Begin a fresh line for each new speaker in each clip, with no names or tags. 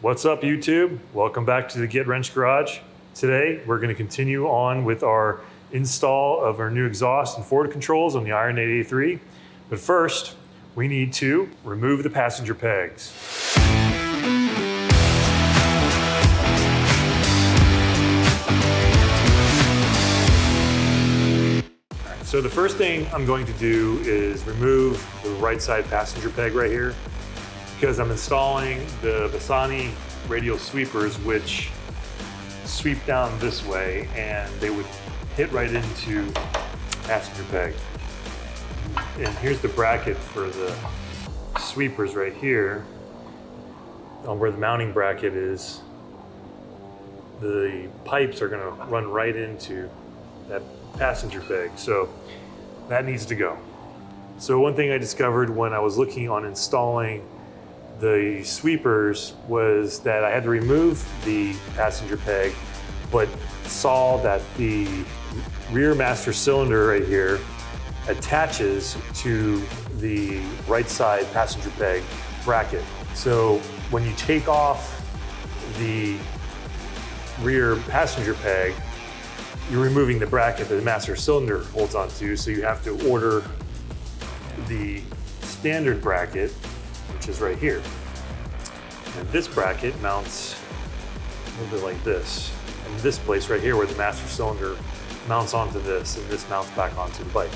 What's up, YouTube? Welcome back to the Get Wrenched Garage. Today, we're going to continue on with our install of our new exhaust and forward controls on the Iron 883. But first, we need to remove the passenger pegs. So the first thing I'm going to do is remove the right side passenger peg right here, because I'm installing the Bassani Radial Sweepers, which sweep down this way and they would hit right into passenger peg. And here's the bracket for the sweepers right here, where the mounting bracket is. The pipes are gonna run right into that passenger peg, so that needs to go. So one thing I discovered when I was looking on installing the sweepers was that I had to remove the passenger peg, but saw that the rear master cylinder right here attaches to the right side passenger peg bracket. So when you take off the rear passenger peg, you're removing the bracket that the master cylinder holds onto, so you have to order the standard bracket, which is right here. And this bracket mounts a little bit like this. And this place right here where the master cylinder mounts onto this, and this mounts back onto the bike.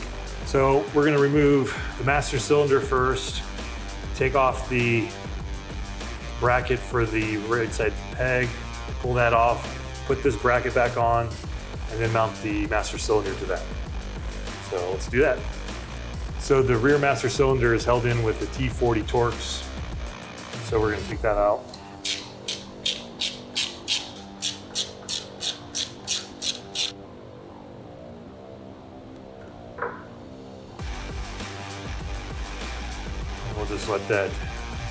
So we're gonna remove the master cylinder first, take off the bracket for the right side peg, pull that off, put this bracket back on, and then mount the master cylinder to that. So let's do that. So the rear master cylinder is held in with the T40 Torx. So we're gonna take that out. And we'll just let that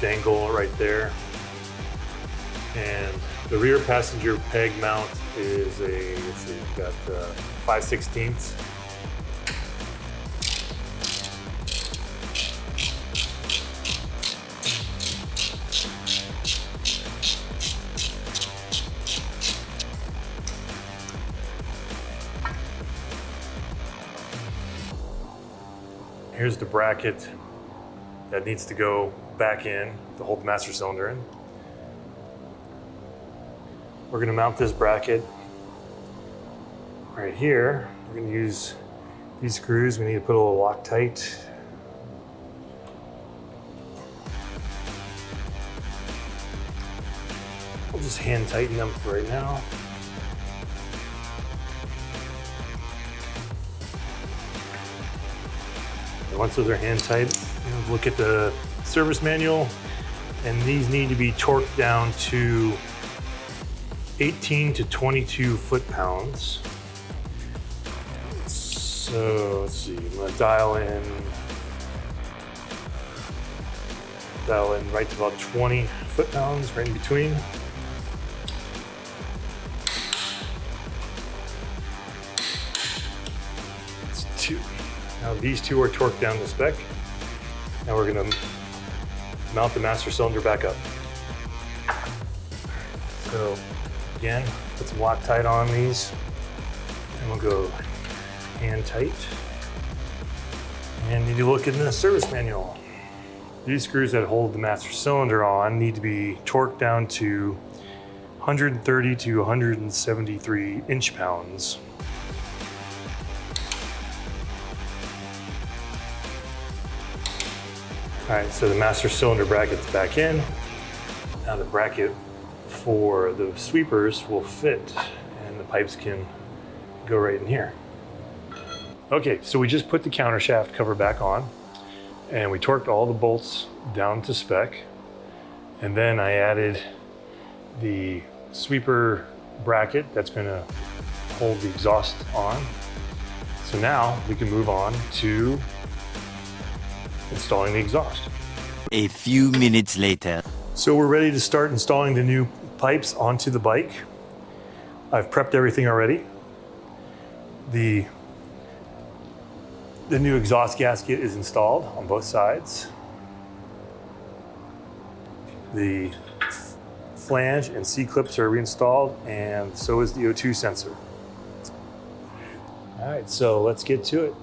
dangle right there. And the rear passenger peg mount is a, let's see, we've got 5/16. Here's the bracket that needs to go back in to hold the master cylinder in. We're gonna mount this bracket right here. We're gonna use these screws. We need to put a little Loctite. We'll just hand tighten them for right now. And once those are hand tight, look at the service manual, and these need to be torqued down to 18 to 22 foot-pounds. So let's see, I'm gonna dial in right to about 20 foot-pounds, right in between. That's 2. Now these 2 are torqued down to spec. Now we're gonna mount the master cylinder back up. So again, put some Loctite on these, and we'll go hand tight. And need to look in the service manual. These screws that hold the master cylinder on need to be torqued down to 130 to 173 inch-pounds. All right, so the master cylinder bracket's back in. Now the bracket for the sweepers will fit, and the pipes can go right in here. Okay, so we just put the counter shaft cover back on, and we torqued all the bolts down to spec. And then I added the sweeper bracket that's gonna hold the exhaust on. So now we can move on to installing the exhaust.
A few minutes later.
So we're ready to start installing the new pipes onto the bike. I've prepped everything already. The new exhaust gasket is installed on both sides. The flange and C-clips are reinstalled, and so is the O2 sensor. All right, so let's get to it.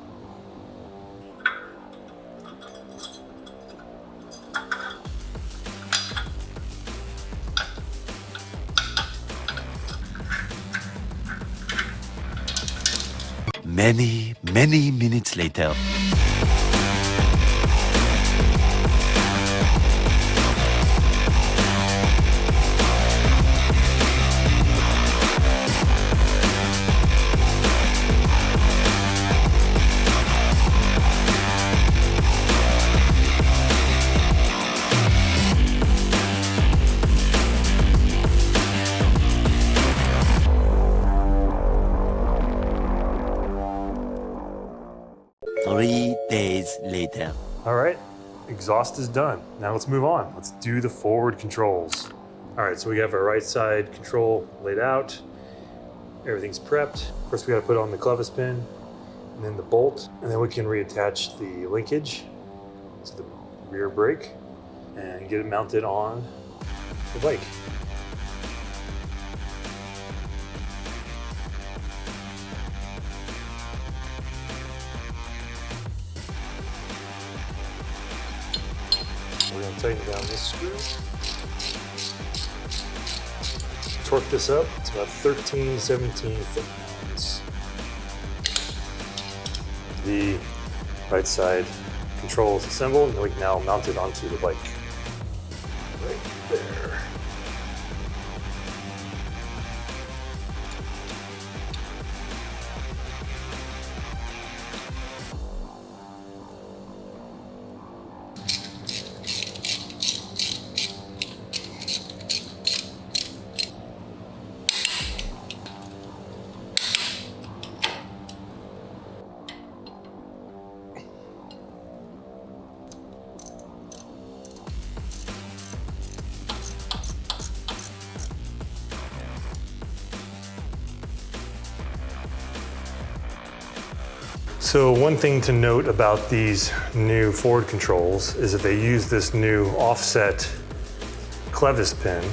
Many, many minutes later. Three days later.
All right, exhaust is done. Now let's move on. Let's do the forward controls. All right, so we have our right side control laid out. Everything's prepped. First, we gotta put on the clevis pin and then the bolt, and then we can reattach the linkage to the rear brake and get it mounted on the bike. We're going to tighten down this screw. Torque this up. It's about 13, 17 foot-pounds. The right side control is assembled, and we can now mount it onto the bike. Right there. So one thing to note about these new forward controls is that they use this new offset clevis pin.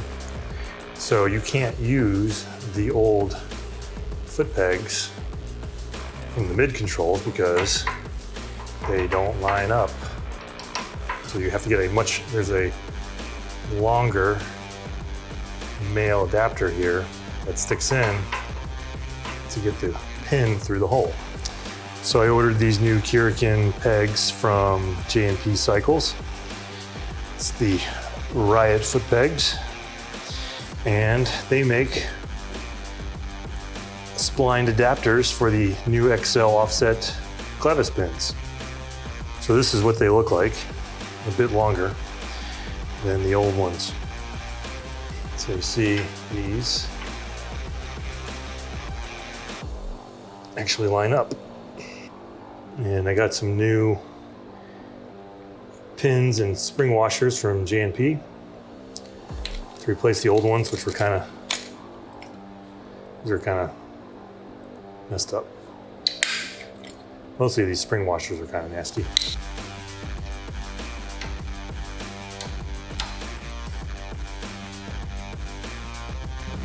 So you can't use the old foot pegs from the mid controls because they don't line up. So you have to get there's a longer male adapter here that sticks in to get the pin through the hole. So I ordered these new Kuryakyn pegs from J&P Cycles. It's the Riot foot pegs, and they make splined adapters for the new XL offset clevis pins. So this is what they look like, a bit longer than the old ones. So you see these actually line up. And I got some new pins and spring washers from J&P to replace the old ones, which were kind of messed up. Mostly these spring washers are kind of nasty.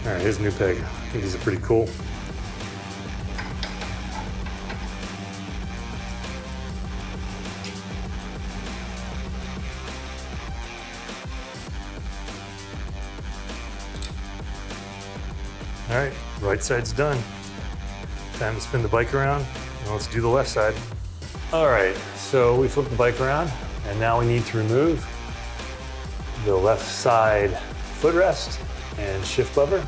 All right, here's a new peg. I think these are pretty cool. All right, right side's done. Time to spin the bike around, and let's do the left side. All right, so we flipped the bike around, and now we need to remove the left side footrest and shift lever.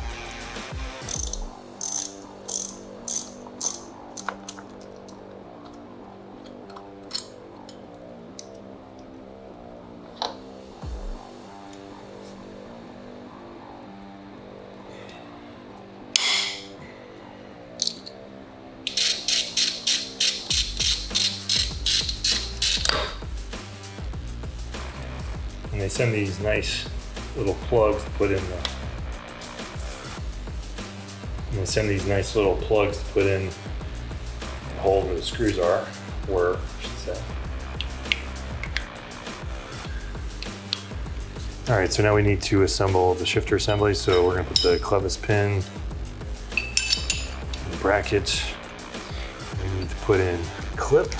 And they send these nice little plugs to put in the hole where the screws are, I should say. All right, so now we need to assemble the shifter assembly. So we're gonna put the clevis pin, the bracket. We need to put in clip.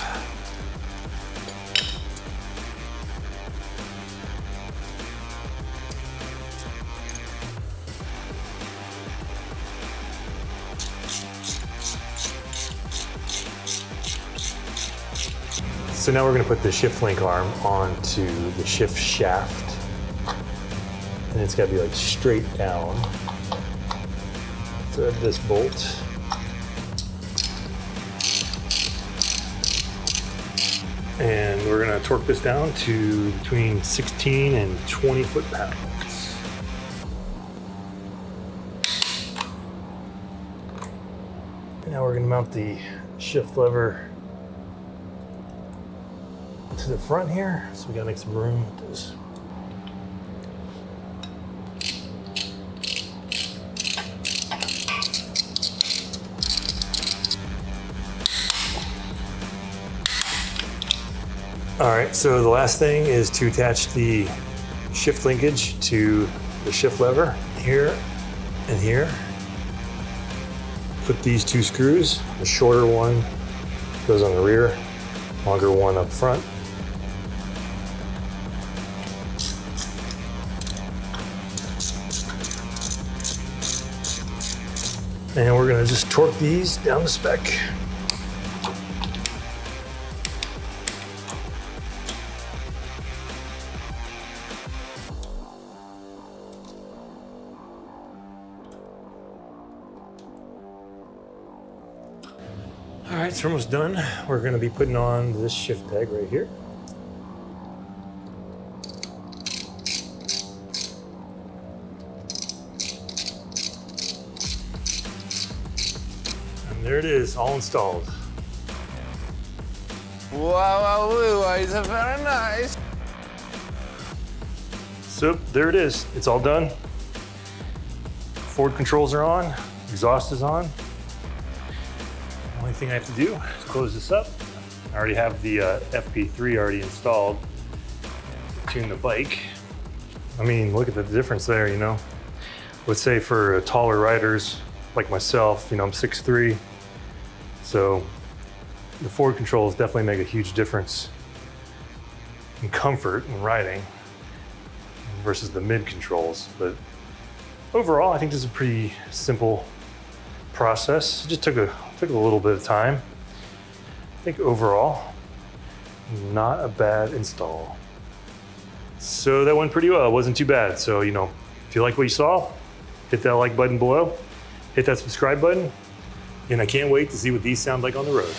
So now we're going to put the shift link arm onto the shift shaft, and it's got to be like straight down. Thread this bolt. And we're going to torque this down to between 16 and 20 foot-pounds. Now we're going to mount the shift lever to the front here, so we gotta make some room with this. All right, so the last thing is to attach the shift linkage to the shift lever here and here. Put these two screws, the shorter one goes on the rear, longer one up front. And we're gonna just torque these down the spec. All right, so we're almost done. We're gonna be putting on this shift peg right here. There it is, all installed.
Wow, it's very nice.
So there it is, it's all done. Forward controls are on, exhaust is on. The only thing I have to do is close this up. I already have the FP3 already installed to tune the bike. I mean, look at the difference there, you know. Let's say for taller riders like myself, you know, I'm 6'3". So the forward controls definitely make a huge difference in comfort and riding versus the mid controls. But overall, I think this is a pretty simple process. It just took a little bit of time. I think overall, not a bad install. So that went pretty well. It wasn't too bad. So, you know, if you like what you saw, hit that like button below, hit that subscribe button, and I can't wait to see what these sound like on the road.